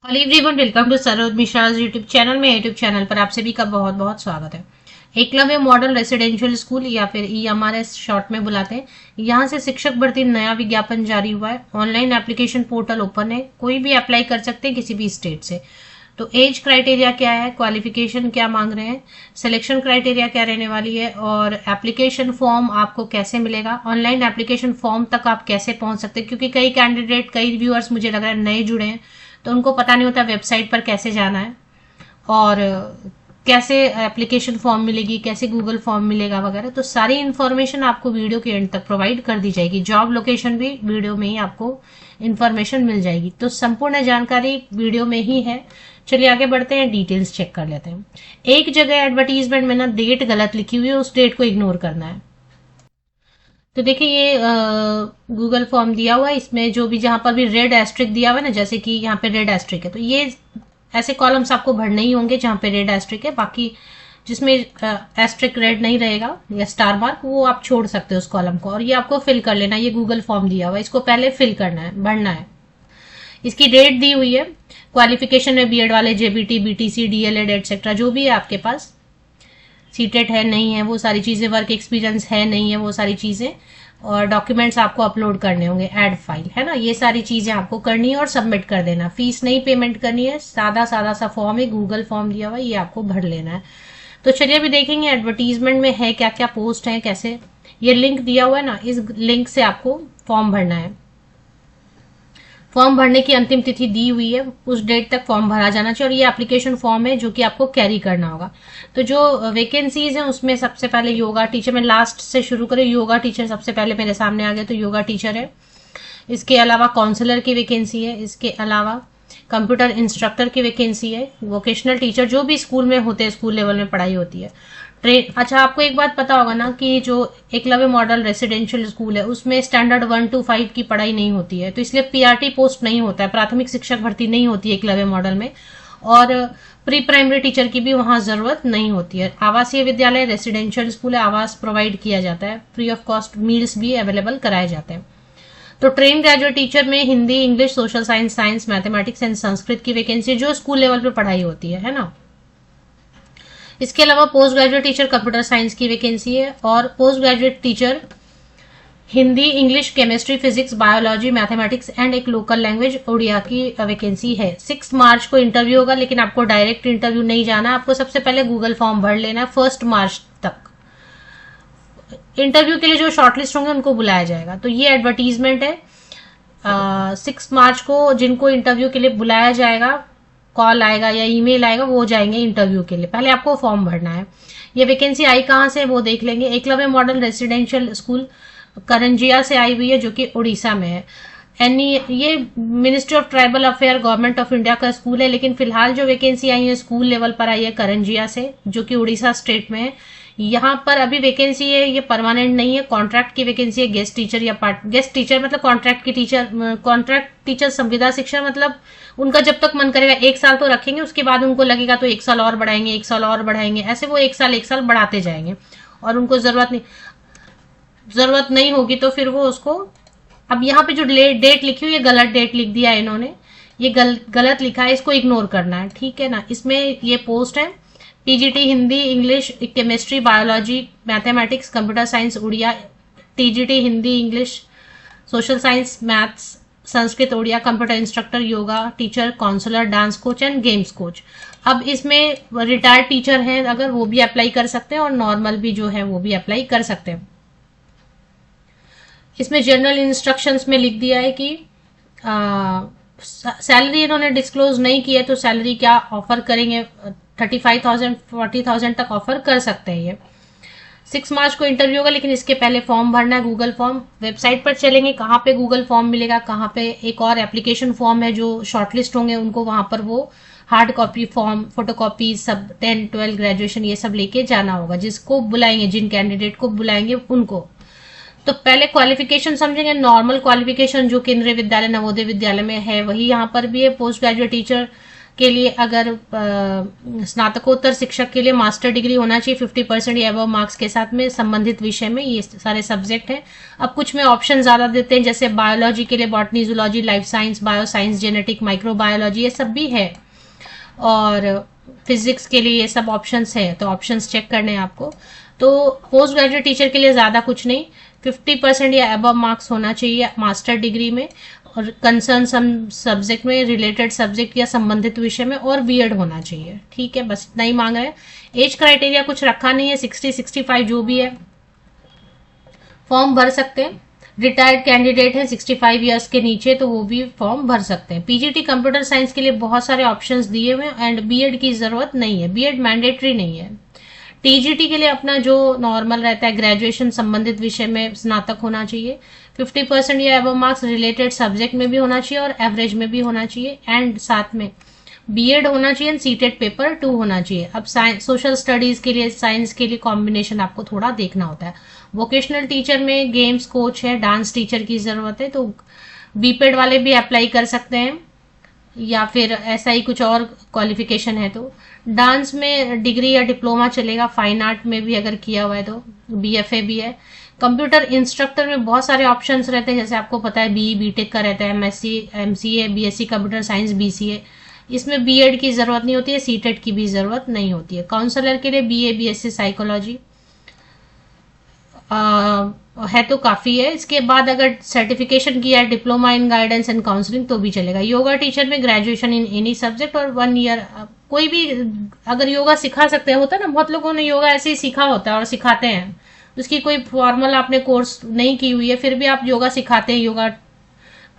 Hello everyone, welcome to Saroj Mishra's YouTube channel में। YouTube channel पर आप सभी का बहुत बहुत स्वागत है। एकलव्य मॉडल रेसिडेंशियल स्कूल या फिर EMRS शॉर्ट में बुलाते हैं, यहाँ से शिक्षक भर्ती नया विज्ञापन जारी हुआ है। ऑनलाइन एप्लीकेशन पोर्टल ओपन है, कोई भी अप्लाई कर सकते हैं किसी भी स्टेट से। तो एज क्राइटेरिया क्या है, क्वालिफिकेशन क्या मांग रहे हैं, सिलेक्शन क्राइटेरिया क्या रहने वाली है, और एप्लीकेशन फॉर्म आपको कैसे मिलेगा, ऑनलाइन एप्लीकेशन फॉर्म तक आप कैसे पहुंच सकते हैं। क्योंकि कई कैंडिडेट, कई व्यूअर्स मुझे लग रहा है नए जुड़े हैं, तो उनको पता नहीं होता वेबसाइट पर कैसे जाना है और कैसे एप्लीकेशन फॉर्म मिलेगी, कैसे गूगल फॉर्म मिलेगा वगैरह। तो सारी इन्फॉर्मेशन आपको वीडियो के एंड तक प्रोवाइड कर दी जाएगी। जॉब लोकेशन भी वीडियो में ही आपको इन्फॉर्मेशन मिल जाएगी। तो संपूर्ण जानकारी वीडियो में ही है। चलिए आगे बढ़ते हैं, डिटेल्स चेक कर लेते हैं। एक जगह एडवर्टीजमेंट में ना डेट गलत लिखी हुई है, उस डेट को इग्नोर करना है। तो देखिए ये गूगल फॉर्म दिया हुआ है, इसमें जो भी जहां पर भी रेड एस्ट्रिक दिया हुआ है ना, जैसे कि यहाँ पे रेड एस्ट्रिक है, तो ये ऐसे कॉलम्स आपको भरने ही होंगे जहां पे रेड एस्ट्रिक है। बाकी जिसमें एस्ट्रिक रेड नहीं रहेगा या स्टार मार्क, वो आप छोड़ सकते हो उस कॉलम को। और ये आपको फिल कर लेना। ये गूगल फॉर्म दिया हुआ है, इसको पहले फिल करना है, भरना है। इसकी डेट दी हुई है। क्वालिफिकेशन में बीएड वाले, जेबीटी, बीटीसी, डीएलएड एटसेट्रा जो भी है आपके पास, सीटेट है नहीं है, वो सारी चीजें, वर्क एक्सपीरियंस है नहीं है, वो सारी चीजें, और डॉक्यूमेंट्स आपको अपलोड करने होंगे, ऐड फाइल है ना, ये सारी चीजें आपको करनी है और सबमिट कर देना। फीस नहीं पेमेंट करनी है, सादा सादा सा फॉर्म है, गूगल फॉर्म दिया हुआ है, ये आपको भर लेना है। तो चलिए अभी देखेंगे एडवर्टीजमेंट में है क्या क्या पोस्ट है, कैसे। ये लिंक दिया हुआ है ना, इस लिंक से आपको फॉर्म भरना है। फॉर्म भरने की अंतिम तिथि दी हुई है, उस डेट तक फॉर्म भरा जाना चाहिए। और ये एप्लीकेशन फॉर्म है जो कि आपको कैरी करना होगा। तो जो वैकेंसीज हैं उसमें सबसे पहले योगा टीचर, में लास्ट से शुरू करें, योगा टीचर सबसे पहले मेरे सामने आ गया, तो योगा टीचर है। इसके अलावा काउंसलर की वैकेंसी है। इसके अलावा कंप्यूटर इंस्ट्रक्टर की वैकेंसी है। वोकेशनल टीचर जो भी स्कूल में होते हैं, स्कूल लेवल में पढ़ाई होती है। अच्छा, आपको एक बात पता होगा ना कि जो एकलव्य मॉडल रेसिडेंशियल स्कूल है उसमें स्टैंडर्ड 1 to 5 की पढ़ाई नहीं होती है, तो इसलिए पीआरटी पोस्ट नहीं होता है, प्राथमिक शिक्षक भर्ती नहीं होती है एकलव्य मॉडल में। और प्री प्राइमरी टीचर की भी वहां जरूरत नहीं होती है। आवासीय विद्यालय, रेसिडेंशियल स्कूल है, आवास प्रोवाइड किया जाता है, फ्री ऑफ कॉस्ट मील्स भी अवेलेबल कराए जाते हैं। तो ट्रेन ग्रेजुएट टीचर में Hindi, English, social science, science, mathematics and Sanskrit की वैकेंसी जो स्कूल लेवल पे पढ़ाई होती है ना। इसके अलावा post graduate teacher computer science की वैकेंसी है, और post graduate teacher Hindi, English, chemistry, physics, biology, mathematics and एक लोकल लैंग्वेज उड़िया की वैकेंसी है। 6 मार्च को इंटरव्यू होगा, लेकिन आपको डायरेक्ट इंटरव्यू नहीं जाना, आपको सबसे पहले गूगल फॉर्म भर लेना है। 1 मार्च तक इंटरव्यू के लिए जो शॉर्टलिस्ट होंगे उनको बुलाया जाएगा। तो ये एडवर्टीजमेंट है। 6 मार्च को जिनको इंटरव्यू के लिए बुलाया जाएगा, कॉल आएगा या ईमेल आएगा, वो जाएंगे इंटरव्यू के लिए। पहले आपको फॉर्म भरना है। ये वैकेंसी आई कहाँ से वो देख लेंगे। Eklavya model residential school Karanjia से आई हुई है, जो कि उड़ीसा में है। ये ministry of tribal affair, government of India का स्कूल है, लेकिन फिलहाल जो वैकेंसी आई है स्कूल लेवल पर आई है करंजिया से, जो कि उड़ीसा स्टेट में है। यहाँ पर अभी वैकेंसी है, ये परमानेंट नहीं है, कॉन्ट्रैक्ट की वैकेंसी है। गेस्ट टीचर या गेस्ट टीचर मतलब कॉन्ट्रैक्ट की टीचर, कॉन्ट्रैक्ट टीचर संविदा शिक्षा, मतलब उनका जब तक मन करेगा 1 साल तो रखेंगे, उसके बाद उनको लगेगा तो 1 साल और बढ़ाएंगे, 1 साल और बढ़ाएंगे, ऐसे वो 1 साल बढ़ाते जाएंगे। और उनको जरूरत नहीं होगी तो फिर वो उसको, अब यहाँ पे जो डेट लिखी हुई है गलत डेट लिख दिया है इन्होंने, ये गलत लिखा है, इसको इग्नोर करना है, ठीक है ना। इसमें ये पोस्ट है TGT Hindi, English, chemistry, biology, mathematics, computer science Odia, TGT Hindi, English, social science, maths, Sanskrit Odia, computer instructor, yoga teacher, counsellor, dance coach and games coach. अब इसमें रिटायर्ड टीचर हैं अगर, वो भी अप्लाई कर सकते हैं, और नॉर्मल भी जो है वो भी अप्लाई कर सकते हैं। इसमें जनरल इंस्ट्रक्शंस में लिख दिया है कि सैलरी इन्होंने डिस्क्लोज नहीं की है, तो सैलरी क्या ऑफर करेंगे, 35,000 40,000 तक ऑफर कर सकते हैं ये। 6 मार्च को इंटरव्यू होगा, लेकिन इसके पहले फॉर्म भरना है, गूगल फॉर्म। वेबसाइट पर चलेंगे, कहाँ पे गूगल फॉर्म मिलेगा, कहाँ पे एक और एप्लीकेशन फॉर्म है, जो शॉर्टलिस्ट होंगे उनको वहां पर वो हार्ड कॉपी फॉर्म, फोटोकॉपी सब, 10, 12, ग्रेजुएशन ये सब लेके जाना होगा। जिसको बुलाएंगे, जिन कैंडिडेट को बुलाएंगे उनको। तो पहले क्वालिफिकेशन समझेंगे। नॉर्मल क्वालिफिकेशन जो केंद्रीय विद्यालय, नवोदय विद्यालय में है वही यहाँ पर भी है। पोस्ट ग्रेजुएट टीचर के लिए अगर स्नातकोत्तर शिक्षक के लिए मास्टर डिग्री होना चाहिए 50% या अबव मार्क्स के साथ में संबंधित विषय में, ये सारे सब्जेक्ट हैं। अब कुछ में ऑप्शन ज्यादा देते हैं, जैसे बायोलॉजी के लिए botany, zoology, life science, bio science, genetic, microbiology, ये सब भी है। और फिजिक्स के लिए ये सब ऑप्शंस है, तो ऑप्शंस चेक करने हैं आपको। तो पोस्ट ग्रेजुएट टीचर के लिए ज्यादा कुछ नहीं, 50% या अबव मार्क्स होना चाहिए मास्टर डिग्री में, और कंसर्न सब्जेक्ट में, रिलेटेड सब्जेक्ट या संबंधित विषय में, और बीएड होना चाहिए। ठीक है, बस इतना ही मांग रहे हैं। एज क्राइटेरिया कुछ रखा नहीं है, 60-65 जो भी है फॉर्म भर सकते हैं। रिटायर्ड कैंडिडेट है 65 ईयर्स के नीचे तो वो भी फॉर्म भर सकते हैं। पीजीटी कंप्यूटर साइंस के लिए बहुत सारे ऑप्शंस दिए हुए हैं, एंड बीएड की जरूरत नहीं है, बीएड मैंडेटरी नहीं है। टीजीटी के लिए अपना जो नॉर्मल रहता है, ग्रेजुएशन संबंधित विषय में स्नातक होना चाहिए, 50% या अबव मार्क्स रिलेटेड सब्जेक्ट में भी होना चाहिए और एवरेज में भी होना चाहिए, एंड साथ में बीएड होना चाहिए, सीटेट पेपर 2 होना चाहिए। अब सोशल स्टडीज के लिए, साइंस के लिए कॉम्बिनेशन आपको थोड़ा देखना होता है। वोकेशनल टीचर में गेम्स कोच है, डांस टीचर की जरूरत है, तो बीपेड वाले भी अप्लाई कर सकते हैं, या फिर ऐसा ही कुछ और क्वालिफिकेशन है तो। डांस में डिग्री या डिप्लोमा चलेगा, फाइन आर्ट में भी अगर किया हुआ है तो बीएफए भी है। कंप्यूटर इंस्ट्रक्टर में बहुत सारे ऑप्शंस रहते हैं, जैसे आपको पता है बीई बीटेक का रहता है, MSc, MCA, BSc computer science, BCA. इसमें बीएड की जरूरत नहीं होती है, सीटेट की भी जरूरत नहीं होती है। काउंसलर के लिए बीए बीएससी साइकोलॉजी है तो काफी है। इसके बाद अगर सर्टिफिकेशन किया है diploma in guidance and counselling तो भी चलेगा। योगा टीचर में ग्रेजुएशन इन एनी सब्जेक्ट और 1 ईयर, कोई भी अगर योगा सिखा सकते हैं, होता है ना, बहुत लोगों ने योगा ऐसे ही सीखा होता है और सिखाते हैं, उसकी कोई फॉर्मल आपने कोर्स नहीं की हुई है फिर भी आप योगा सिखाते हैं, योगा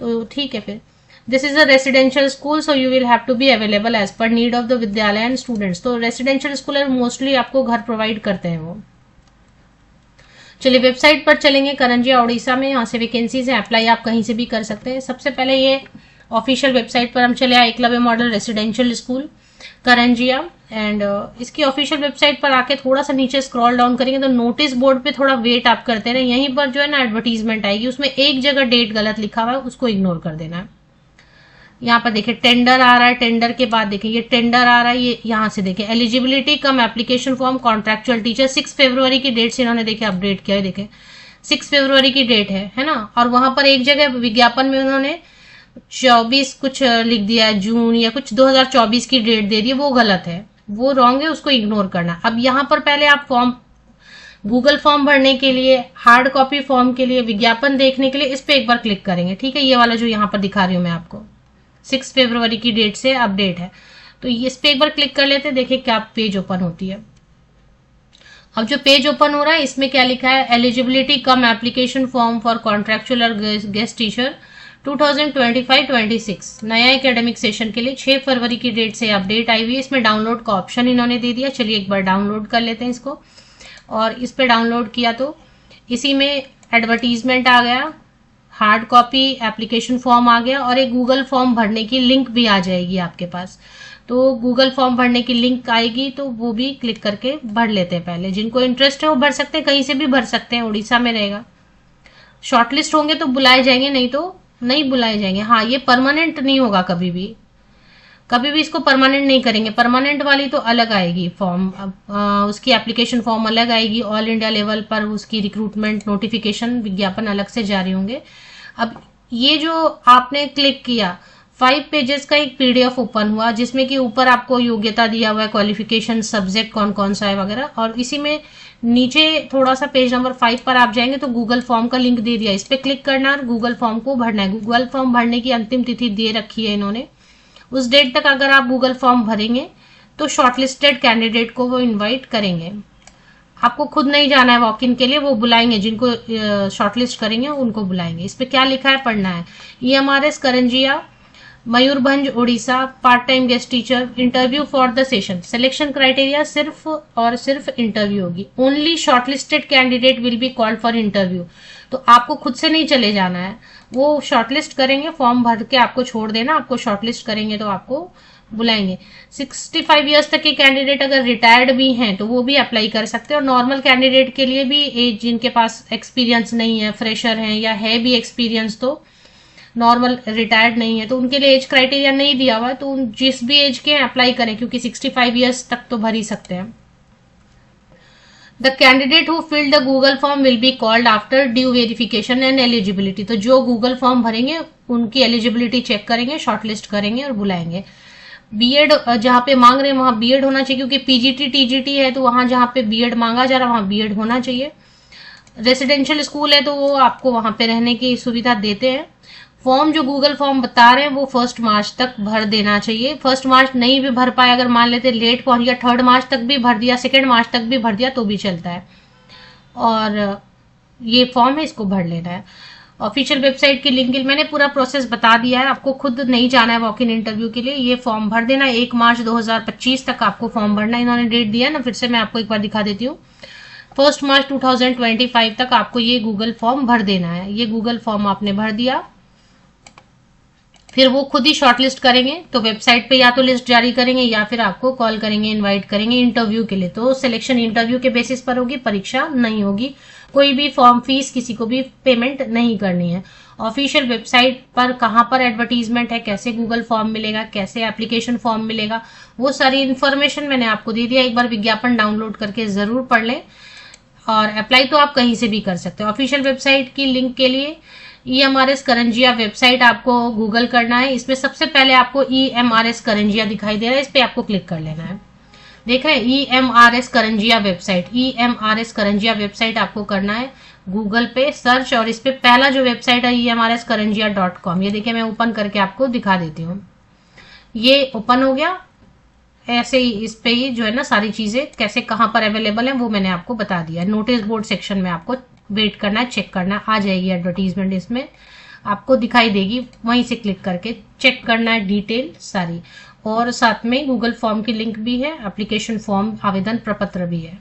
तो ठीक है। फिर this is a residential school, so you will have to be available as per need of the विद्यालय एंड स्टूडेंट्स। तो रेसिडेंशियल स्कूल मोस्टली आपको घर प्रोवाइड करते हैं वो। चलिए वेबसाइट पर चलेंगे, करंजिया उड़ीसा में, यहाँ से वैकेंसीज है, अप्लाई आप कहीं से भी कर सकते हैं। सबसे पहले ये ऑफिशियल वेबसाइट पर हम चले आए, Eklavya model residential school Karanjia, and इसकी ऑफिशियल वेबसाइट पर आके थोड़ा सा नीचे स्क्रॉल डाउन करेंगे तो नोटिस बोर्ड पे थोड़ा वेट आप करते रहे, यहीं पर जो है ना एडवर्टीजमेंट आएगी, उसमें एक जगह डेट गलत लिखा हुआ है, उसको इग्नोर कर देना है। यहाँ पर देखिए टेंडर आ रहा है, टेंडर के बाद देखिए ये टेंडर आ रहा है, ये यहाँ से देखिए eligibility cum application form contractual teacher, 6 फरवरी की डेट से इन्होंने देखिए अपडेट किया है, देखे 6 फरवरी की डेट है ना। और वहां पर एक जगह विज्ञापन में उन्होंने 24 कुछ लिख दिया है, जून या कुछ 2024 की डेट दे दी है, वो गलत है, वो रॉन्ग है, उसको इग्नोर करना। अब यहाँ पर पहले आप फॉर्म, गूगल फॉर्म भरने के लिए, हार्ड कॉपी फॉर्म के लिए, विज्ञापन देखने के लिए इस पे एक बार क्लिक करेंगे, ठीक है, ये वाला जो यहाँ पर दिखा रही हूँ मैं आपको, 6 फरवरी की डेट से अपडेट है, तो इस पे एक बार क्लिक कर लेते हैं, देखिए क्या पेज ओपन होती है। अब जो पेज ओपन हो रहा है इसमें क्या लिखा है, eligibility cum application form for contractual और गेस्ट टीचर 2025-26 नया एकेडमिक सेशन के लिए 6 फरवरी की डेट से अपडेट आई हुई है। इसमें डाउनलोड का ऑप्शन इन्होंने दे दिया, चलिए एक बार डाउनलोड कर लेते हैं इसको। और इस पे डाउनलोड किया तो इसी में एडवर्टीजमेंट आ गया, हार्ड कॉपी एप्लीकेशन फॉर्म आ गया, और एक गूगल फॉर्म भरने की लिंक भी आ जाएगी आपके पास। तो गूगल फॉर्म भरने की लिंक आएगी तो वो भी क्लिक करके भर लेते हैं पहले, जिनको इंटरेस्ट है वो भर सकते हैं, कहीं से भी भर सकते हैं, उड़ीसा में रहेगा। शॉर्टलिस्ट होंगे तो बुलाए जाएंगे, नहीं तो नहीं बुलाए जाएंगे। हाँ, ये परमानेंट नहीं होगा, कभी भी इसको परमानेंट नहीं करेंगे, परमानेंट वाली तो अलग आएगी फॉर्म, उसकी एप्लीकेशन फॉर्म अलग आएगी, ऑल इंडिया लेवल पर उसकी रिक्रूटमेंट नोटिफिकेशन विज्ञापन अलग से जारी होंगे। अब ये जो आपने क्लिक किया, 5 पेजेस का एक पीडीएफ ओपन हुआ, जिसमें कि ऊपर आपको योग्यता दिया हुआ है, क्वालिफिकेशन, सब्जेक्ट कौन कौन सा है वगैरह, और इसी में नीचे थोड़ा सा पेज नंबर 5 पर आप जाएंगे तो गूगल फॉर्म का लिंक दे दिया, इस पे क्लिक करना और गूगल फॉर्म को भरना है। गूगल फॉर्म भरने की अंतिम तिथि दे रखी है इन्होंने, उस डेट तक अगर आप गूगल फॉर्म भरेंगे तो शॉर्टलिस्टेड कैंडिडेट को वो इनवाइट करेंगे। आपको खुद नहीं जाना है वॉक इन के लिए, वो बुलाएंगे, जिनको शॉर्टलिस्ट करेंगे उनको बुलाएंगे। इस पे क्या लिखा है पढ़ना है। EMRS Karanjia, Mayurbhanj Orissa, part time guest teacher, interview for the session. Selection criteria सिर्फ और सिर्फ इंटरव्यू होगी, only shortlisted candidate will be called for interview. तो आपको खुद से नहीं चले जाना है, वो शॉर्टलिस्ट करेंगे, फॉर्म भर के आपको छोड़ देना, आपको शॉर्टलिस्ट करेंगे तो आपको बुलाएंगे। 65 ईयर्स तक के कैंडिडेट अगर रिटायर्ड भी हैं तो वो भी अप्लाई कर सकते हैं, और नॉर्मल कैंडिडेट के लिए भी, जिनके पास एक्सपीरियंस नहीं है, फ्रेशर हैं या है भी एक्सपीरियंस, तो नॉर्मल रिटायर्ड नहीं है तो उनके लिए एज क्राइटेरिया नहीं दिया हुआ है, तो जिस भी एज के अप्लाई करें, क्योंकि 65 ईयर्स तक तो भर ही सकते हैं। The candidate who filled the Google form will be called after due verification and eligibility. तो जो गूगल फॉर्म भरेंगे उनकी एलिजिबिलिटी चेक करेंगे, शॉर्टलिस्ट करेंगे और बुलाएंगे। बीएड जहां पे मांग रहे हैं वहां बीएड होना चाहिए, क्योंकि पीजीटी टीजीटी है तो वहां जहां पे बीएड मांगा जा रहा है वहां बीएड होना चाहिए। रेसिडेंशियल स्कूल है तो वो आपको वहां पे रहने की सुविधा देते हैं। फॉर्म जो गूगल फॉर्म बता रहे हैं वो 1 मार्च तक भर देना चाहिए। 1 मार्च नहीं भी भर पाए, अगर मान लेते लेट पहुंच गया, 3 मार्च तक भी भर दिया, 2 मार्च तक भी भर दिया तो भी चलता है। और ये फॉर्म है, इसको भर लेना है। ऑफिशियल वेबसाइट की लिंक मैंने पूरा प्रोसेस बता दिया है, आपको खुद नहीं जाना है वॉक इन इंटरव्यू के लिए। ये फॉर्म भर देना है। 1 मार्च 2025 तक आपको फॉर्म भरना है, इन्होंने डेट दिया है ना, फिर से मैं आपको एक बार दिखा देती हूँ। 1 मार्च 2025 तक आपको ये गूगल फॉर्म भर देना है। ये गूगल फॉर्म आपने भर दिया, फिर वो खुद ही शॉर्टलिस्ट करेंगे, तो वेबसाइट पे या तो लिस्ट जारी करेंगे या फिर आपको कॉल करेंगे, इनवाइट करेंगे इंटरव्यू के लिए। तो सिलेक्शन इंटरव्यू के बेसिस पर होगी, परीक्षा नहीं होगी। कोई भी फॉर्म फीस किसी को भी पेमेंट नहीं करनी है। ऑफिशियल वेबसाइट पर कहाँ पर एडवर्टीजमेंट है, कैसे गूगल फॉर्म मिलेगा, कैसे एप्लीकेशन फॉर्म मिलेगा, वो सारी इन्फॉर्मेशन मैंने आपको दे दिया। एक बार विज्ञापन डाउनलोड करके जरूर पढ़ लें। और अप्लाई तो आप कहीं से भी कर सकते हो। ऑफिशियल वेबसाइट की लिंक के लिए EMRS करंजिया वेबसाइट आपको गूगल करना है। इसमें सबसे पहले आपको EMRS करंजिया दिखाई दे रहा है, इस पे आपको क्लिक कर लेना है। देख रहे हैं EMRS Karanjia website, EMRS Karanjia website आपको करना है। गूगल पे सर्च और इस पे पहला जो वेबसाइट है EMRSkaranjia.com, ये देखिए मैं ओपन करके आपको दिखा देती हूँ। ये ओपन हो गया। ऐसे ही इस पे ही जो है ना सारी चीजें कैसे कहाँ पर अवेलेबल है वो मैंने आपको बता दिया। नोटिस बोर्ड सेक्शन में आपको वेट करना है, चेक करना है, आ जाएगी एडवर्टीजमेंट, इसमें आपको दिखाई देगी। वहीं से क्लिक करके चेक करना है डिटेल सारी। और साथ में गूगल फॉर्म की लिंक भी है, एप्लीकेशन फॉर्म आवेदन प्रपत्र भी है।